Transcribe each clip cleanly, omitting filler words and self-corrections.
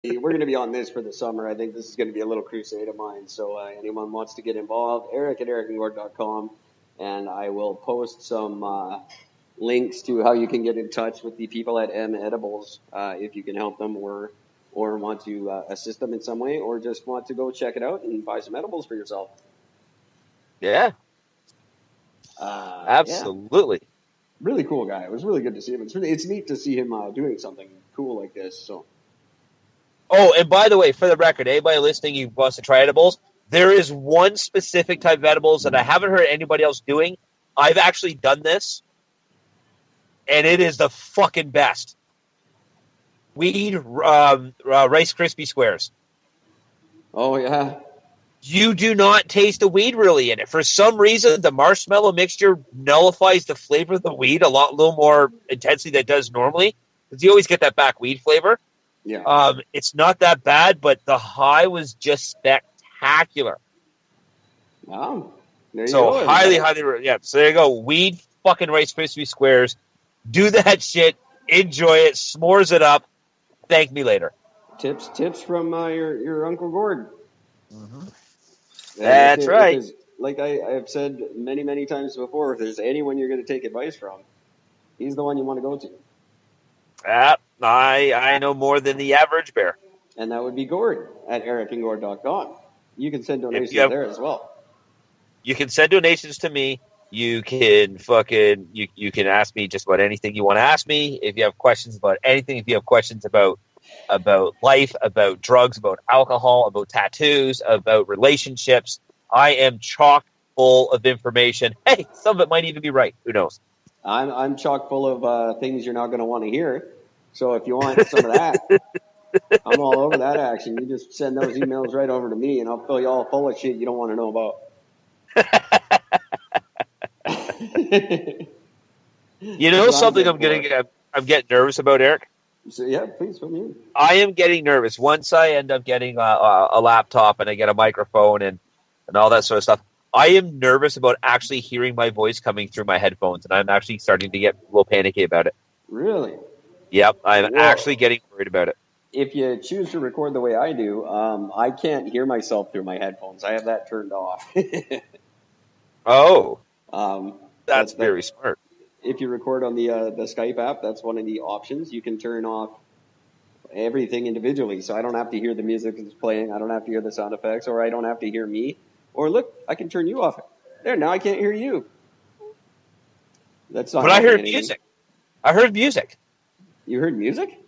We're going to be on this for the summer. I think this is going to be a little crusade of mine. So anyone wants to get involved, Eric at ericandgord.com, and I will post some links to how you can get in touch with the people at M Edibles if you can help them or want to assist them in some way, or just want to go check it out and buy some edibles for yourself. Yeah. Absolutely. Yeah. Really cool guy. It was really good to see him. It's neat to see him doing something cool like this. So. Oh, and by the way, for the record, anybody listening who wants to try edibles, there is one specific type of edibles that I haven't heard anybody else doing. I've actually done this, and it is the fucking best. Weed Rice Krispie Squares. Oh, yeah. You do not taste the weed really in it. For some reason, the marshmallow mixture nullifies the flavor of the weed a little more intensely than it does normally, because you always get that back weed flavor. Yeah. It's not that bad, but the high was just spectacular. Wow. There you So go. highly, yeah. So there you go. Weed fucking Rice Krispie Squares. Do that shit. Enjoy it. S'mores it up. Thank me later. Tips from your Uncle Gord. Mm-hmm. That's right. Like I've said many, many times before, if there's anyone you're going to take advice from, he's the one you want to go to. I know more than the average bear. And that would be Gord at ericandgord.com. You can send donations there as well. You can send donations to me. You can fucking you can ask me just about anything you want to ask me. If you have questions about anything, if you have questions about life, about drugs, about alcohol, about tattoos, about relationships, I am chock full of information. Hey, some of it might even be right. Who knows? I'm chock full of things you're not going to want to hear. So if you want some of that, I'm all over that action. You just send those emails right over to me, and I'll fill you all full of shit you don't want to know about. You know something I'm getting nervous about, Eric? So, yeah, please fill me in. I am getting nervous. Once I end up getting a laptop and I get a microphone and all that sort of stuff, I am nervous about actually hearing my voice coming through my headphones, and I'm actually starting to get a little panicky about it. Really? Yep, I'm actually getting worried about it. If you choose to record the way I do, I can't hear myself through my headphones. I have that turned off. Oh, that's very smart. If you record on the Skype app, that's one of the options. You can turn off everything individually, so I don't have to hear the music that's playing. I don't have to hear the sound effects, or I don't have to hear me. Or look, I can turn you off. There, now I can't hear you. That's not. But I heard music. I heard music. You heard music?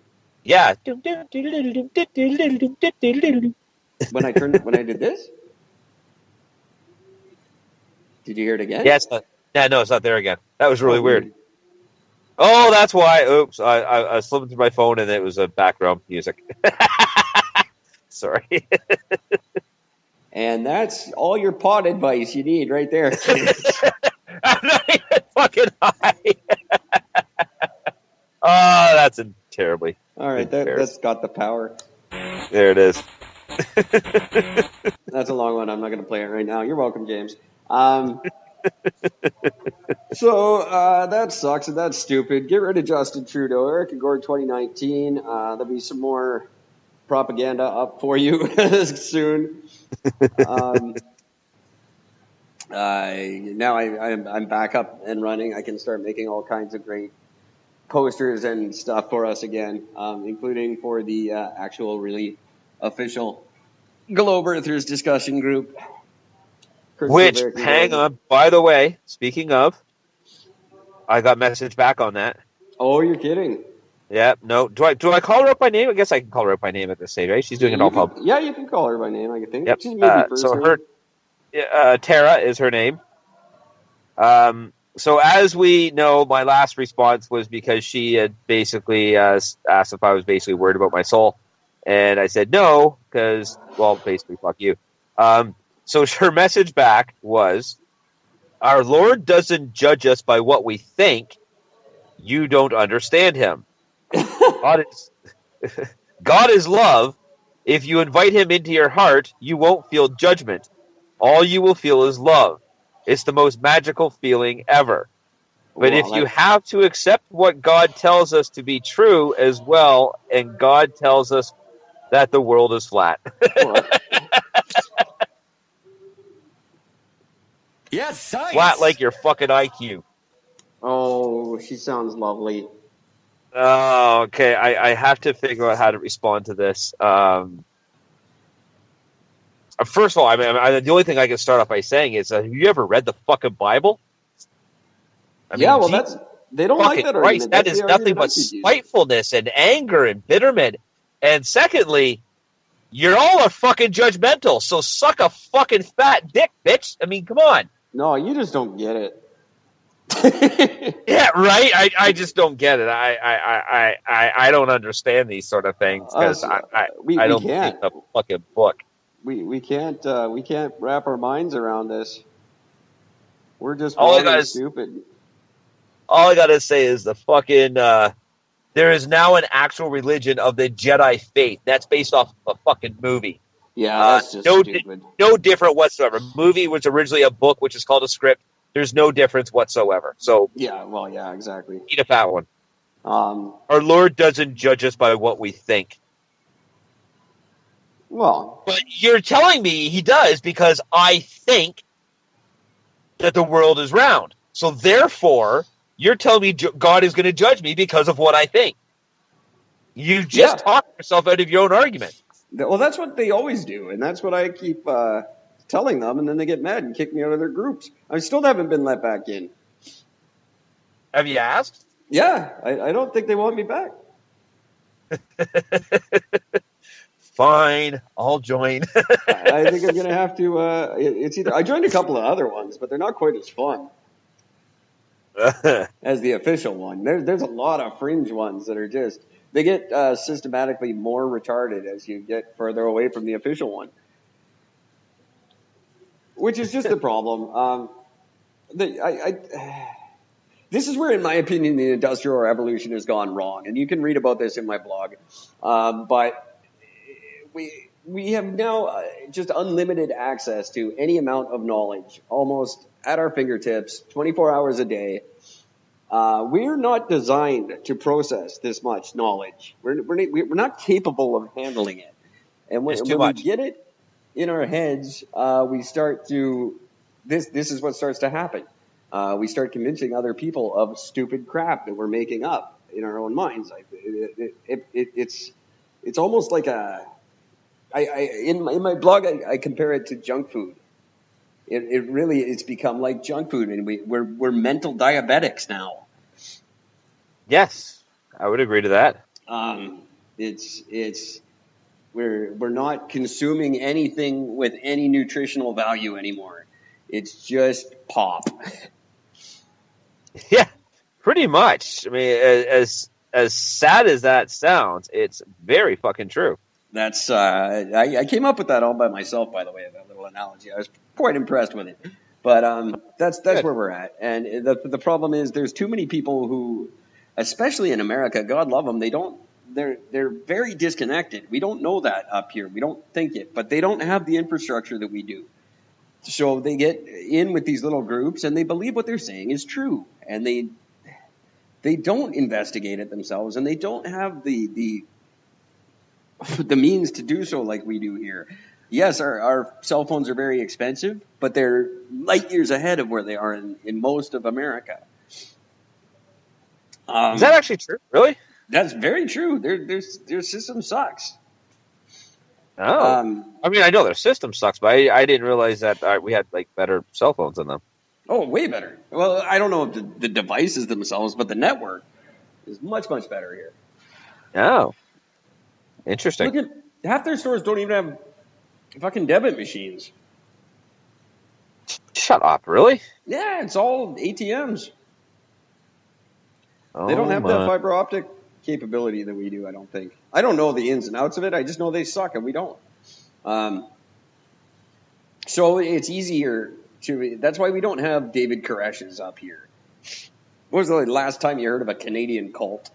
Yeah. When I did this? Did you hear it again? Yeah, no, it's not there again. That was really weird. Oh, that's why. Oops, I slipped through my phone and it was a background music. Sorry. And that's all your pot advice you need right there. I'm not even fucking high. Oh, that's terribly. All right, that's got the power. There it is. That's a long one. I'm not going to play it right now. You're welcome, James. So that sucks and that's stupid. Get rid of Justin Trudeau. Eric and Gord 2019. There'll be some more propaganda up for you soon. Now I'm back up and running. I can start making all kinds of great posters and stuff for us again, including for the actual really official Globe Earthers discussion group. Which, hang on, by the way, speaking of, I got message back on that. Oh, you're kidding. Yeah, no. Do I call her up by name? I guess I can call her up by name at this stage, right? She's doing it all public. Yeah, you can call her by name, I think. Yep. She's maybe first name. Tara is her name. So as we know, my last response was because she had basically asked if I was basically worried about my soul. And I said no, because, well, basically, fuck you. So her message back was, our Lord doesn't judge us by what we think. You don't understand him. God is love. If you invite him into your heart, you won't feel judgment. All you will feel is love. It's the most magical feeling ever. But if you have to accept what God tells us to be true as well, and God tells us that the world is flat. Well, Yes, science. Flat like your fucking IQ. oh, she sounds lovely. Oh, okay. I have to figure out how to respond to this. First of all, the only thing I can start off by saying is, have you ever read the fucking Bible? Yeah, well, Jesus they don't like fucking that Christ, argument. that That's is the nothing argument I but keep using. spitefulness and anger and bitterment. And secondly, you're all a fucking judgmental, so suck a fucking fat dick, bitch. I mean, come on. No, you just don't get it. Yeah, right. I just don't get it. I don't understand these sort of things because we I don't can't. believe the fucking book. We can't wrap our minds around this. We're just All I wrong got and is stupid. all I gotta say is the fucking there is now an actual religion of the Jedi faith that's based off of a fucking movie. Yeah, that's just stupid. No different whatsoever. Movie was originally a book, which is called a script. There's no difference whatsoever. So Yeah, well, yeah, exactly. eat a fat one. Um, Our Lord doesn't judge us by what we think. well, But you're telling me he does because I think that the world is round. So therefore, you're telling me God is going to judge me because of what I think. You just talked yourself out of your own argument. well, that's what they always do, and that's what I keep telling them, and then they get mad and kick me out of their groups. I still haven't been let back in. Have you asked? Yeah, I don't think they want me back. Fine, I'll join. I think I'm going to have to. It's either I joined a couple of other ones, but they're not quite as fun as the official one. There's a lot of fringe ones that are just they get systematically more retarded as you get further away from the official one, which is just the problem. This is where, in my opinion, the Industrial Revolution has gone wrong, and you can read about this in my blog. But we have now just unlimited access to any amount of knowledge, almost at our fingertips, 24 hours a day. We're not designed to process this much knowledge. We're not capable of handling it. And when we get it in our heads, we start to this is what starts to happen. We start convincing other people of stupid crap that we're making up in our own minds. It's almost like in my blog I compare it to junk food. It's become like junk food, and we're mental diabetics now. Yes, I would agree to that. We're not consuming anything with any nutritional value anymore. It's just pop. Yeah, pretty much. I mean, as sad as that sounds, it's very fucking true. That's I came up with that all by myself, by the way, that little analogy. I was quite impressed with it. But that's where we're at. And the problem is there's too many people who, especially in America, God love them, they're very disconnected. We don't know that up here. We don't think it, but they don't have the infrastructure that we do. So they get in with these little groups and they believe what they're saying is true, and they don't investigate it themselves, and they don't have the means to do so like we do here. Yes, our cell phones are very expensive, but they're light years ahead of where they are in most of America. Is that actually true? Really? That's very true. Their system sucks. Oh. I mean, I know their system sucks, but I didn't realize that we had like better cell phones than them. Oh, way better. Well, I don't know if the devices themselves, but the network is much, much better here. Oh. Interesting. Look at half their stores don't even have fucking debit machines. Shut up, really? Yeah, it's all ATMs. Oh, they don't have that fiber optic capability that we do, I don't think. I don't know the ins and outs of it. I just know they suck, and we don't. So it's easier to... That's why we don't have David Koresh's up here. When was the last time you heard of a Canadian cult?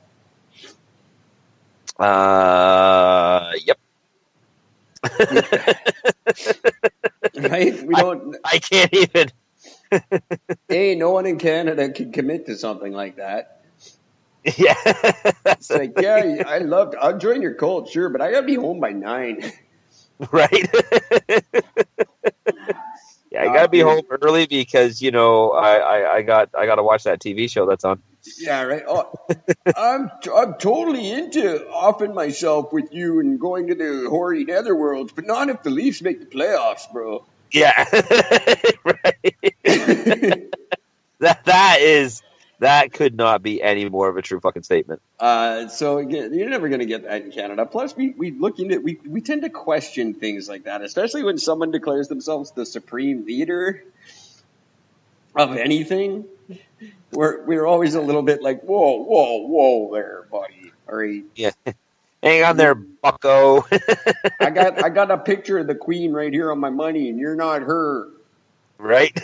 Yep. Right? We don't... I can't even... Hey, no one in Canada can commit to something like that. Yeah. It's like, yeah, I'll join your cult, sure, but I gotta be home by 9. Right. Yeah, I gotta God, be dude. home early because I gotta watch that TV show that's on. Yeah, right. Oh, I'm totally into offing myself with you and going to the hoary netherworlds, but not if the Leafs make the playoffs, bro. Yeah. Right. That could not be any more of a true fucking statement. So again, you're never going to get that in Canada. Plus, we look into we tend to question things like that, especially when someone declares themselves the supreme leader of anything. We're always a little bit like, whoa, there, buddy. All right, Yeah. Hang on there, bucko. I got a picture of the Queen right here on my money, and you're not her. Right.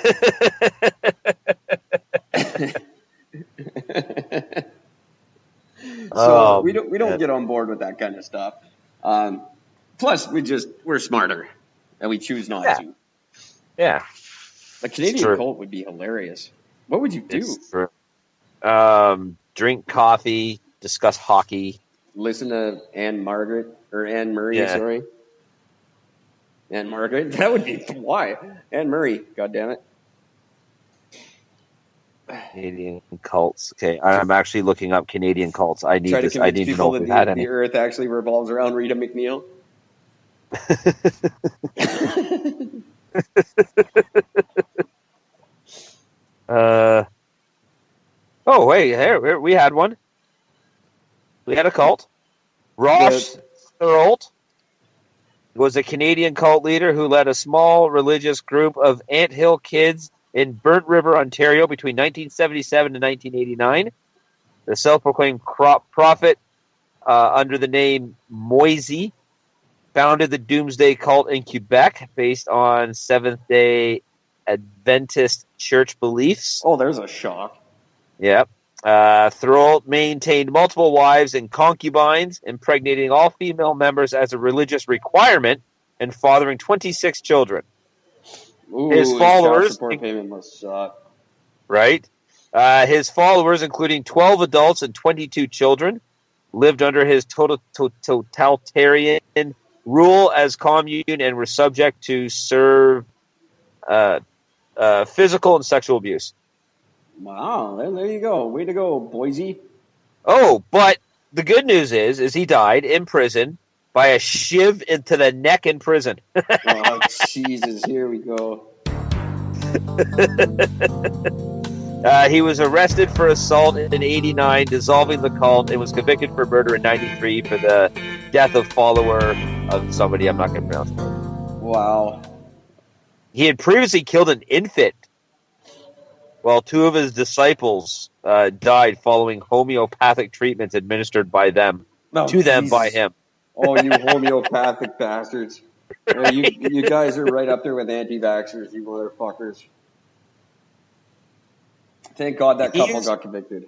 So Oh we don't man. get on board with that kind of stuff. Plus, we're smarter, and we choose not Yeah. to. Yeah. A It's Canadian true. cult would be hilarious. What would you do? It's true. Drink coffee, discuss hockey. Listen to Anne Murray, Yeah. sorry. Anne Margaret? That would be why. Anne Murray, god damn it. Canadian cults. Okay, I'm actually looking up Canadian cults. I need Try to this. I convince need to know people if that we've had the any. earth actually revolves around Rita McNeil. uh. Oh wait, here we had one. We had a cult. Ross The Thorold was a Canadian cult leader who led a small religious group of anthill kids in Burnt River, Ontario between 1977 and 1989. The self-proclaimed prophet under the name Moisey founded the Doomsday Cult in Quebec based on Seventh-day Adventist church beliefs. Oh, there's a shock. Yep. Throat maintained multiple wives and concubines, impregnating all female members as a religious requirement and fathering 26 children. His Ooh, his child followers, support payment must suck. right? His followers, including 12 adults and 22 children, lived under his totalitarian rule as commune and were subject to serve physical and sexual abuse. Wow, there you go. Way to go, Boise. Oh, but the good news is he died in prison by a shiv into the neck in prison. Oh, Jesus, here we go. He was arrested for assault in 89, dissolving the cult, and was convicted for murder in 93 for the death of follower of somebody I'm not going to pronounce. Wow. He had previously killed an infant, while two of his disciples died following homeopathic treatments administered by them to them by him. Oh, you homeopathic bastards. You guys are right up there with anti-vaxxers, you motherfuckers. Thank God that couple got convicted.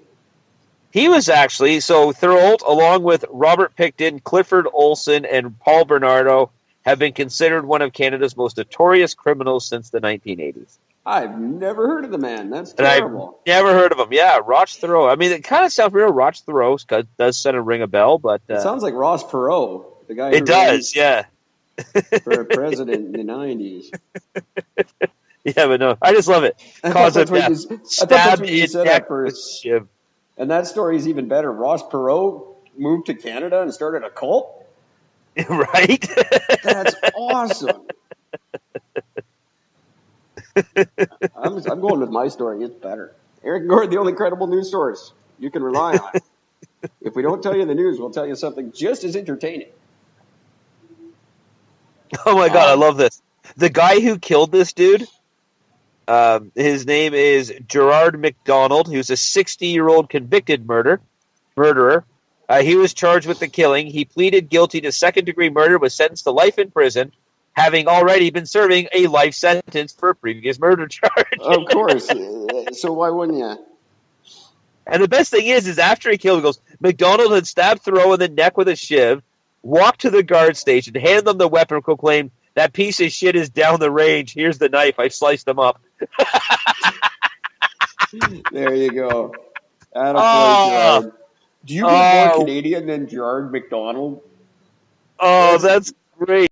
He was actually, so Thorold, along with Robert Picton, Clifford Olson, and Paul Bernardo, have been considered one of Canada's most notorious criminals since the 1980s. I've never heard of the man. That's terrible. I've never heard of him. Yeah, Roch Thoreau. I mean, it kind of sounds real. Roch Thoreau does sort of ring a bell, but it sounds like Ross Perot, the guy. It does, yeah. For president in the 90s. Yeah, but no, I just love it. Cause of death. I thought that's what you said at first. Shiv. And that story's even better. Ross Perot moved to Canada and started a cult? Right? That's awesome. I'm going with my story. It's better. Eric and Gord, the only credible news source you can rely on. If we don't tell you the news, we'll tell you something just as entertaining. Oh my God, I love this. The guy who killed this dude, his name is Gerard McDonald. He was a 60-year-old convicted murderer. He was charged with the killing. He pleaded guilty to second-degree murder, was sentenced to life in prison, having already been serving a life sentence for a previous murder charge. Of course. So why wouldn't you? And the best thing is after he killed him, he goes, McDonald had stabbed Thoreau in the neck with a shiv, walked to the guard station, handed them the weapon, and proclaimed, "That piece of shit is down the range. Here's the knife. I sliced him up." There you go. Attaboy, Gerard. Do you get more Oh, Canadian than Gerard McDonald? oh, that's great.